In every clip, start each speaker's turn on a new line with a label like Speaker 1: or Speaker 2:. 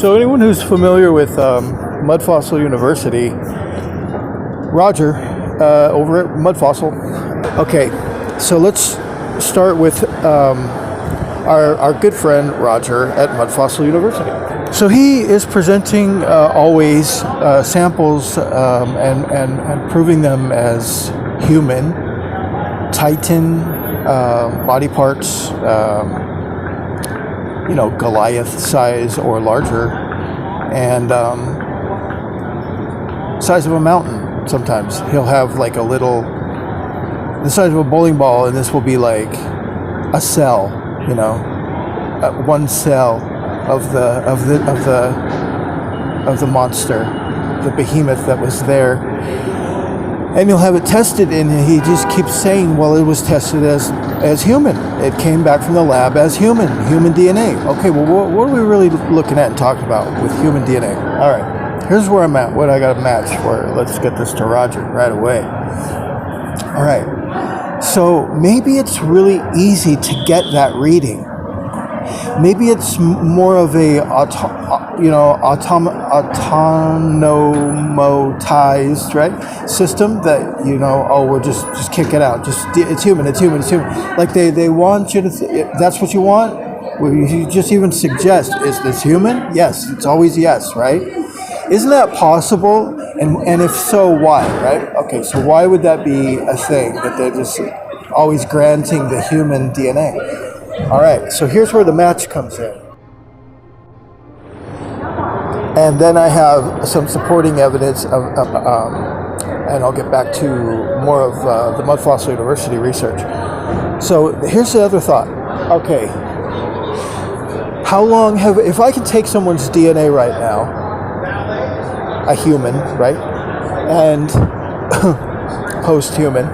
Speaker 1: So anyone who's familiar with Mud Fossil University, Roger, over at Mud Fossil. Okay, so let's start with our good friend Roger at Mud Fossil University. So he is presenting always samples and proving them as human, Titan body parts, Goliath size or larger, and size of a mountain. Sometimes he'll have like the size of a bowling ball, and this will be like a cell, one cell of the monster, the behemoth that was there. And you'll have it tested, and he just keeps saying, well, it was tested as human. It came back from the lab as human DNA. Okay, well, what are we really looking at and talking about with human DNA? All right, here's where I'm at, what I got to match for. Let's get this to Roger right away. All right, so maybe it's really easy to get that reading. Maybe it's more of a autonomized, right, system that we'll just kick it out. It's human. Like they want you to. That's what you want. Well, you just even suggest, is this human? Yes, it's always yes, right? Isn't that possible? And if so, why? Right? Okay, so why would that be a thing that they're just always granting the human DNA? All right, so here's where the match comes in. And then I have some supporting evidence and I'll get back to more of the Mud Fossil University research. So here's the other thought. Okay, how long if I can take someone's DNA right now, a human, right, and post-human,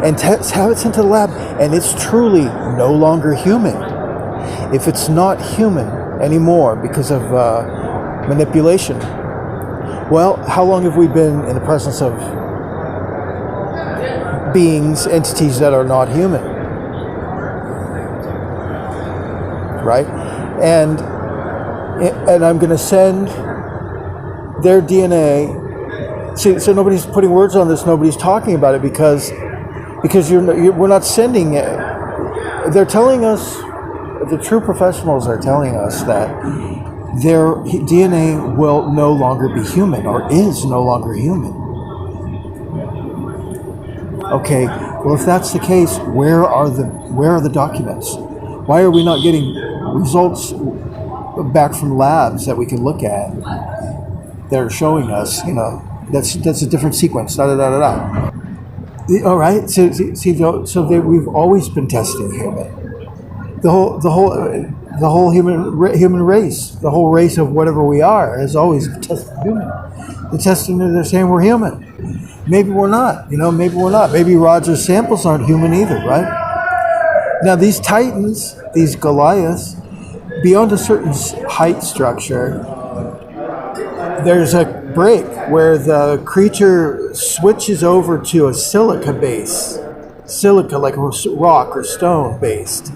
Speaker 1: and have it sent to the lab, and it's truly no longer human. If it's not human anymore because of manipulation, well, how long have we been in the presence of beings, entities that are not human? Right? And I'm going to send their DNA. See, so nobody's putting words on this. Nobody's talking about it because we're not sending it. They're telling us, the true professionals are telling us that their DNA will no longer be human, or is no longer human. Okay, well, if that's the case, where are the documents? Why are we not getting results back from labs that we can look at that are showing us, that's a different sequence, da-da-da-da-da. All right, so we've always been testing human. The whole human race, the whole race of whatever we are, has always tested human. They're saying we're human. Maybe we're not. Maybe we're not. Maybe Roger's samples aren't human either, right? Now these Titans, these Goliaths, beyond a certain height structure, there's a break where the creature switches over to a silica base. Silica, like a rock or stone based,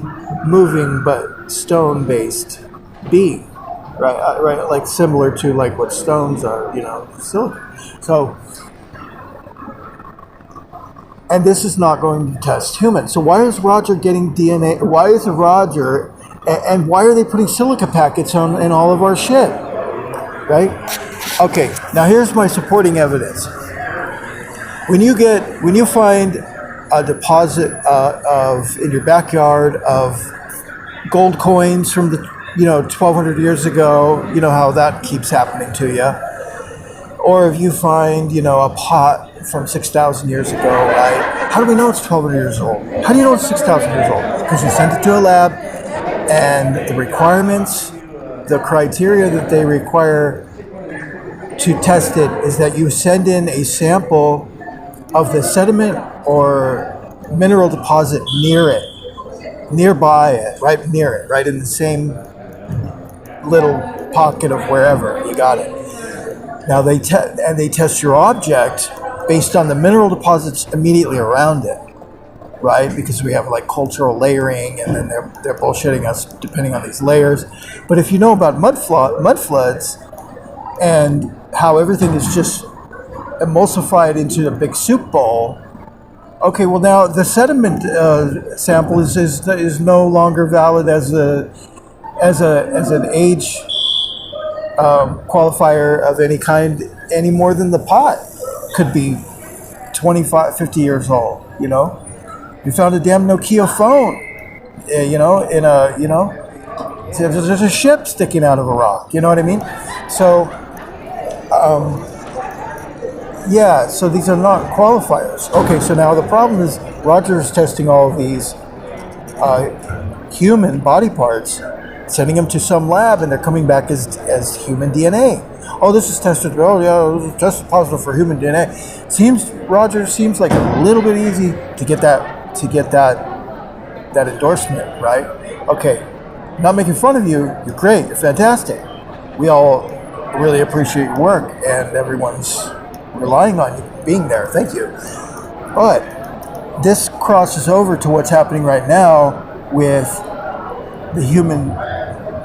Speaker 1: moving but stone based being, right, like similar to like what stones are, silica. So, and this is not going to test human. So why is Roger getting DNA? Why is Roger, and why are they putting silica packets in all of our shit? Right? Okay, now here's my supporting evidence. When you find a deposit in your backyard of gold coins from the 1,200 years ago, how that keeps happening to you, or if you find a pot from 6,000 years ago, right? How do we know it's 1,200 years old? How do you know it's 6,000 years old? Because you sent it to a lab, and the requirements, the criteria that they require to test it is that you send in a sample of the sediment or mineral deposit nearby it, right near it, right in the same little pocket of wherever you got it. Now they test your object based on the mineral deposits immediately around it. right? Because we have like cultural layering, and then they're bullshitting us depending on these layers. But if you know about mud floods and how everything is just emulsified into a big soup bowl, okay, well now the sediment sample is no longer valid as an age qualifier of any kind, any more than the pot could be 25, 50 years old. You know, we found a damn Nokia phone. In a there's a ship sticking out of a rock. You know what I mean? So. Yeah, so these are not qualifiers. Okay, so now the problem is Roger's testing all of these human body parts, sending them to some lab, and they're coming back as human DNA. Oh, this is tested. Oh, yeah, this is tested positive for human DNA. Roger seems like a little bit easy to get that endorsement, right? Okay, not making fun of you. You're great. You're fantastic. We all really appreciate your work, and everyone's relying on you being there. Thank you. But this crosses over to what's happening right now with the human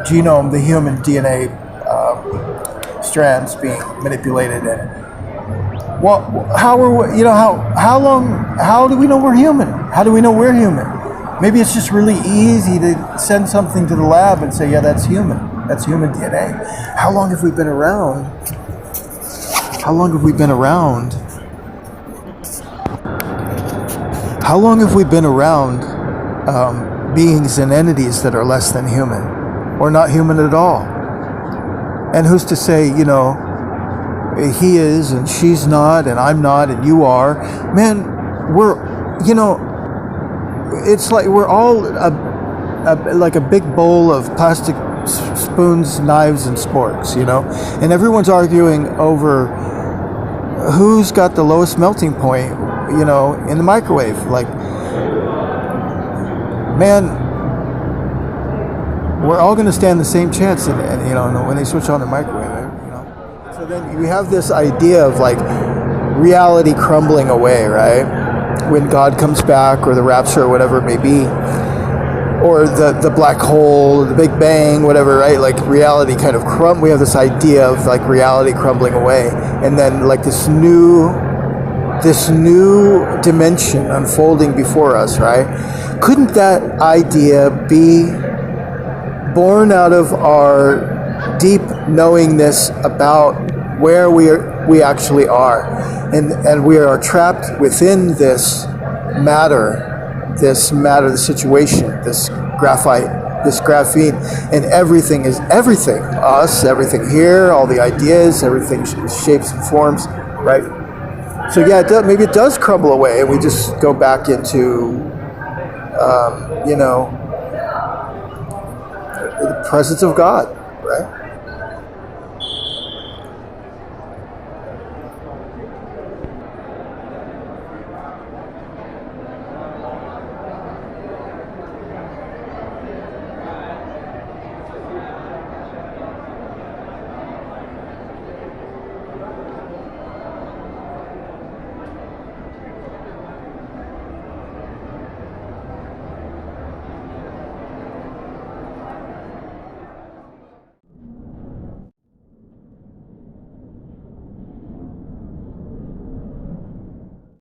Speaker 1: genome, the human DNA strands being manipulated. And how do we know we're human? How do we know we're human? Maybe it's just really easy to send something to the lab and say, yeah, that's human. That's human DNA. How long have we been around? How long have we been around? How long have we been around beings and entities that are less than human or not human at all? And who's to say, he is and she's not and I'm not and you are? Man, it's like we're all like a big bowl of plastic spoons, knives, and sporks, and everyone's arguing over who's got the lowest melting point, in the microwave. Like, man, we're all going to stand the same chance, and when they switch on the microwave, So then we have this idea of like reality crumbling away, right? When God comes back, or the rapture, or whatever it may be, or the black hole, the Big Bang, whatever, right? Like reality kind of we have this idea of like reality crumbling away, and then like this new dimension unfolding before us, right? Couldn't that idea be born out of our deep knowingness about where we actually are, and we are trapped within this matter, the situation, this graphene, and everything is everything. Us, everything here, all the ideas, everything shapes and forms, right? So yeah, maybe it does crumble away, and we just go back into, the presence of God, right?